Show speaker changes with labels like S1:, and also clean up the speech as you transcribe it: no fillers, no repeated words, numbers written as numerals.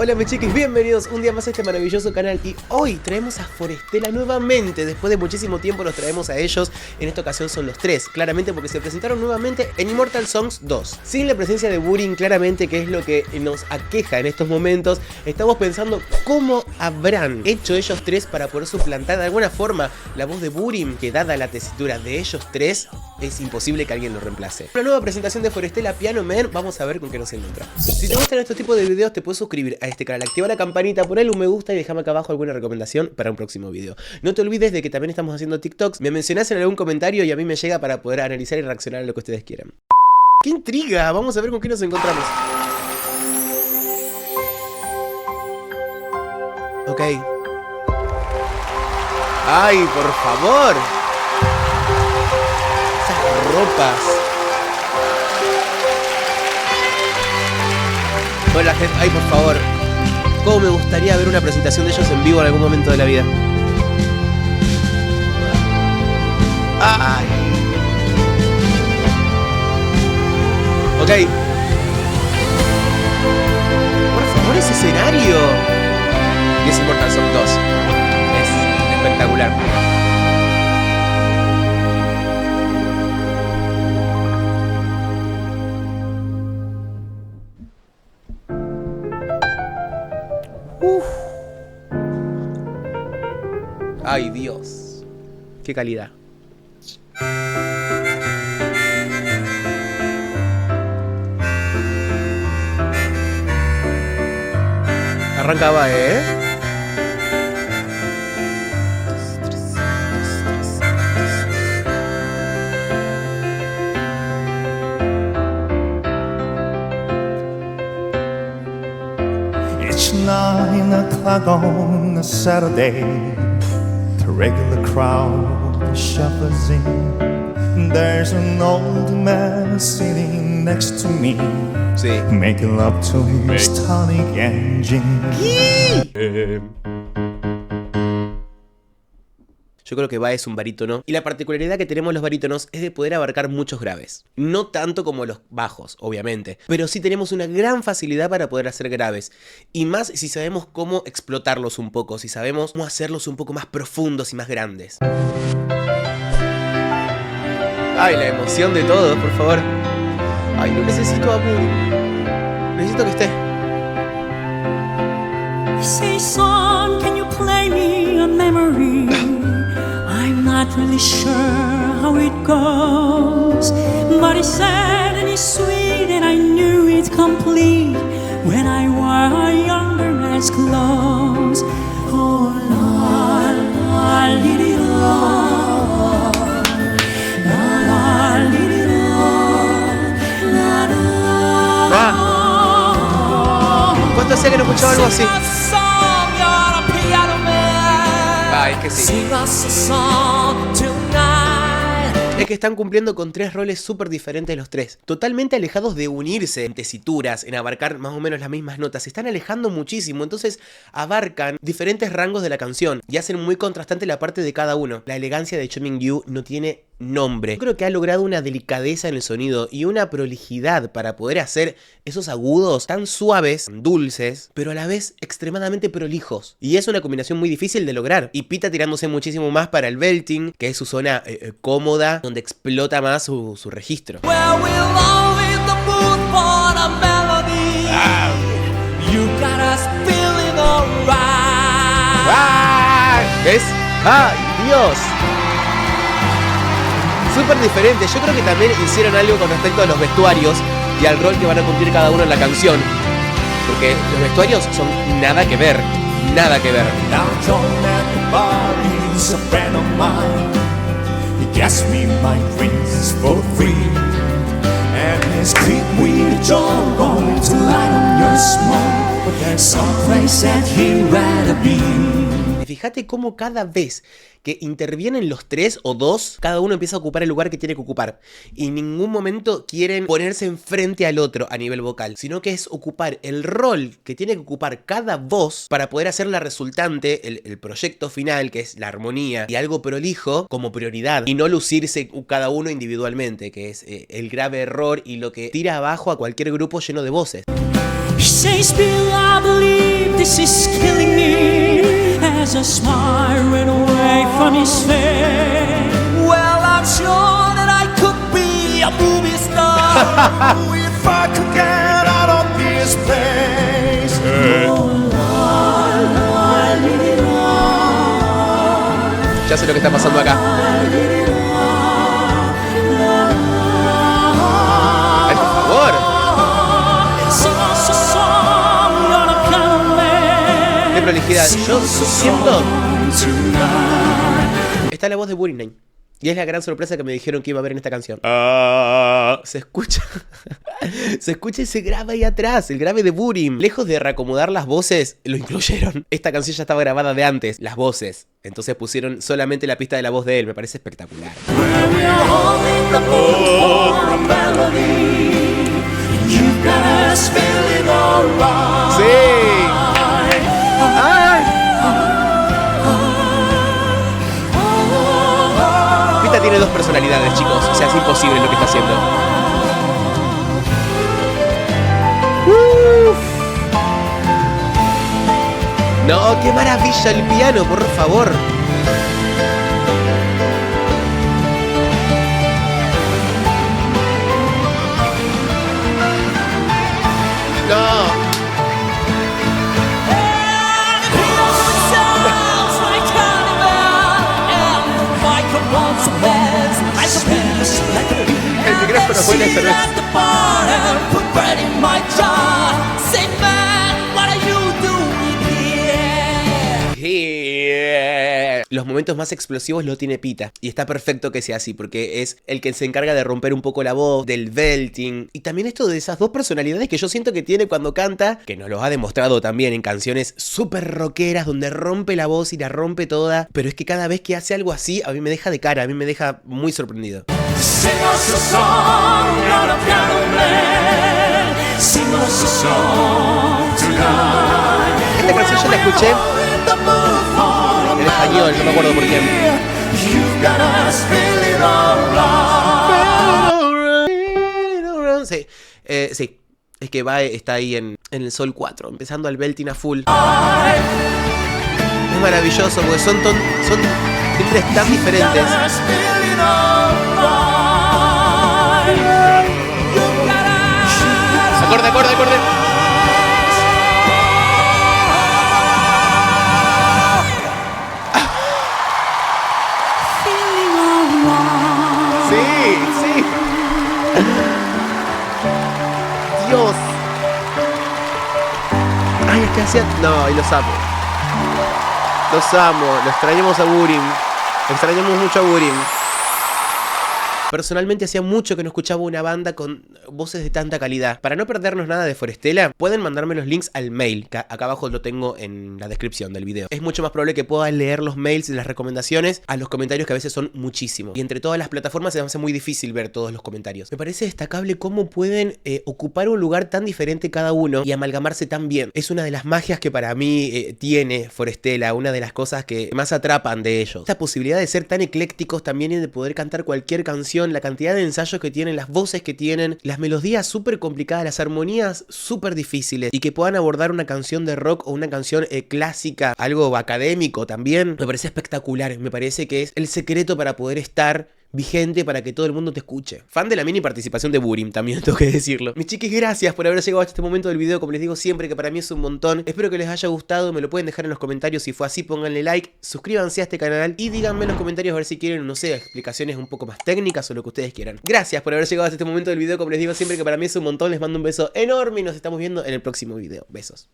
S1: Hola mis chiquis, bienvenidos un día más a este maravilloso canal y hoy traemos a Forestella nuevamente. Después de muchísimo tiempo los traemos a ellos. En esta ocasión son los tres, claramente porque se presentaron nuevamente en Immortal Songs 2. Sin la presencia de Burin, claramente, que es lo que nos aqueja en estos momentos, estamos pensando cómo habrán hecho ellos tres para poder suplantar de alguna forma la voz de Burin, que dada la tesitura de ellos tres, es imposible que alguien lo reemplace. Una nueva presentación de Forestella Piano Man, vamos a ver con qué nos encontramos. Si te gustan estos tipos de videos te puedes suscribir a este canal, activa la campanita, ponle un me gusta y déjame acá abajo alguna recomendación para un próximo video. No te olvides de que también estamos haciendo TikToks, me mencionás en algún comentario y a mí me llega para poder analizar y reaccionar a lo que ustedes quieran. ¡Qué intriga! Vamos a ver con qué nos encontramos. Ok. ¡Ay, por favor! Esas ropas. Hola gente, ay por favor, cómo me gustaría ver una presentación de ellos en vivo en algún momento de la vida. Ay. Ok. Por favor, ese escenario. Y es Immortal Songs 2. Es espectacular. Ay Dios, qué calidad. Arrancaba,
S2: It's 9 o'clock on a Saturday. The regular crowd shuffles in. There's an old man sitting next to me,
S1: Sí.
S2: making love to his tonic and gin.
S1: Yo creo que Va es un barítono y la particularidad que tenemos los barítonos es de poder abarcar muchos graves. No tanto como los bajos, obviamente, pero sí tenemos una gran facilidad para poder hacer graves. Y más si sabemos cómo explotarlos un poco, si sabemos cómo hacerlos un poco más profundos y más grandes. Ay, la emoción de todos, por favor. Ay, no necesito a Burin. Necesito que esté.
S3: Say, son, can you play me a memory? I'm not really sure how it goes, but it's sad and it's sweet and I knew it's complete when I wore younger man's clothes. Oh, la, la, li, la, la, la, li, la, la, la.
S1: ¿Cuánto hacía que no escuchaba algo así? Ah, es que sí. Es que están cumpliendo con tres roles súper diferentes los tres. Totalmente alejados de unirse en tesituras, en abarcar más o menos las mismas notas. Se están alejando muchísimo, entonces abarcan diferentes rangos de la canción y hacen muy contrastante la parte de cada uno. La elegancia de Cho Min-gyu no tiene nombre. Yo creo que ha logrado una delicadeza en el sonido y una prolijidad para poder hacer esos agudos tan suaves, dulces, pero a la vez extremadamente prolijos. Y es una combinación muy difícil de lograr. Y Pita tirándose muchísimo más para el belting, que es su zona cómoda, donde explota más su registro. ¿Ves? ¡Ay, Dios! Súper diferente. Yo creo que también hicieron algo con respecto a los vestuarios y al rol que van a cumplir cada uno en la canción, porque los vestuarios son nada que ver. Nada que ver. Fíjate cómo cada vez que intervienen los tres o dos, cada uno empieza a ocupar el lugar que tiene que ocupar. Y en ningún momento quieren ponerse enfrente al otro a nivel vocal, sino que es ocupar el rol que tiene que ocupar cada voz para poder hacer la resultante, el proyecto final, que es la armonía y algo prolijo, como prioridad. Y no lucirse cada uno individualmente, que es el grave error y lo que tira abajo a cualquier grupo lleno de voces.
S3: He says, Bill, I believe this is killing me. As a smile ran away from his face. Well, I'm sure that I could be a movie star
S2: If I could get out of this place.
S1: Ya sé lo que está pasando acá. Ay, por favor. Qué prolijidad. Yo siento... Está la voz de Burinane. Y es la gran sorpresa que me dijeron que iba a haber en esta canción. Se escucha. Se escucha y se graba ahí atrás. El grave de Burim. Lejos de reacomodar las voces, lo incluyeron. Esta canción ya estaba grabada de antes. Las voces. Entonces pusieron solamente la pista de la voz de él. Me parece espectacular. Sí. ¡Ay! Pita tiene dos personalidades, chicos. O sea, es imposible lo que está haciendo. No, qué maravilla el piano, por favor. No. El micrófono fue la cerveza. Los momentos más explosivos lo tiene Pita. Y está perfecto que sea así, porque es el que se encarga de romper un poco la voz, del belting. Y también esto de esas dos personalidades que yo siento que tiene cuando canta, que nos lo ha demostrado también en canciones súper rockeras, donde rompe la voz y la rompe toda. Pero es que cada vez que hace algo así, a mí me deja de cara, a mí me deja muy sorprendido. Esta canción yo la escuché en español, no me acuerdo por quién. Sí, sí. Es que va, está ahí en el Sol 4, empezando al belting a full. Es maravilloso porque son timbres tan diferentes. Acorde, acorde, acorde. Dios. Ay, es que hacía... No, y los amo. Los amo. Lo extrañamos a Burim. Extrañamos mucho a Burim. Personalmente hacía mucho que no escuchaba una banda con voces de tanta calidad. Para no perdernos nada de Forestella, pueden mandarme los links al mail, que acá abajo lo tengo en la descripción del video. Es mucho más probable que pueda leer los mails y las recomendaciones a los comentarios, que a veces son muchísimos. Y entre todas las plataformas se me hace muy difícil ver todos los comentarios. Me parece destacable cómo pueden ocupar un lugar tan diferente cada uno y amalgamarse tan bien. Es una de las magias que para mí tiene Forestella, una de las cosas que más atrapan de ellos. Esta posibilidad de ser tan eclécticos también y de poder cantar cualquier canción, la cantidad de ensayos que tienen, las voces que tienen, las melodías súper complicadas, las armonías súper difíciles, y que puedan abordar una canción de rock o una canción clásica, algo académico también, me parece espectacular. Me parece que es el secreto para poder estar vigente, para que todo el mundo te escuche. Fan de la mini participación de Burim, también tengo que decirlo. Mis chiquis, gracias por haber llegado hasta este momento del video. Como les digo siempre, que para mí es un montón. Espero que les haya gustado, me lo pueden dejar en los comentarios. Si fue así, pónganle like, suscríbanse a este canal y díganme en los comentarios a ver si quieren, no sé, explicaciones un poco más técnicas o lo que ustedes quieran. Gracias por haber llegado hasta este momento del video. Como les digo siempre, que para mí es un montón. Les mando un beso enorme y nos estamos viendo en el próximo video. Besos.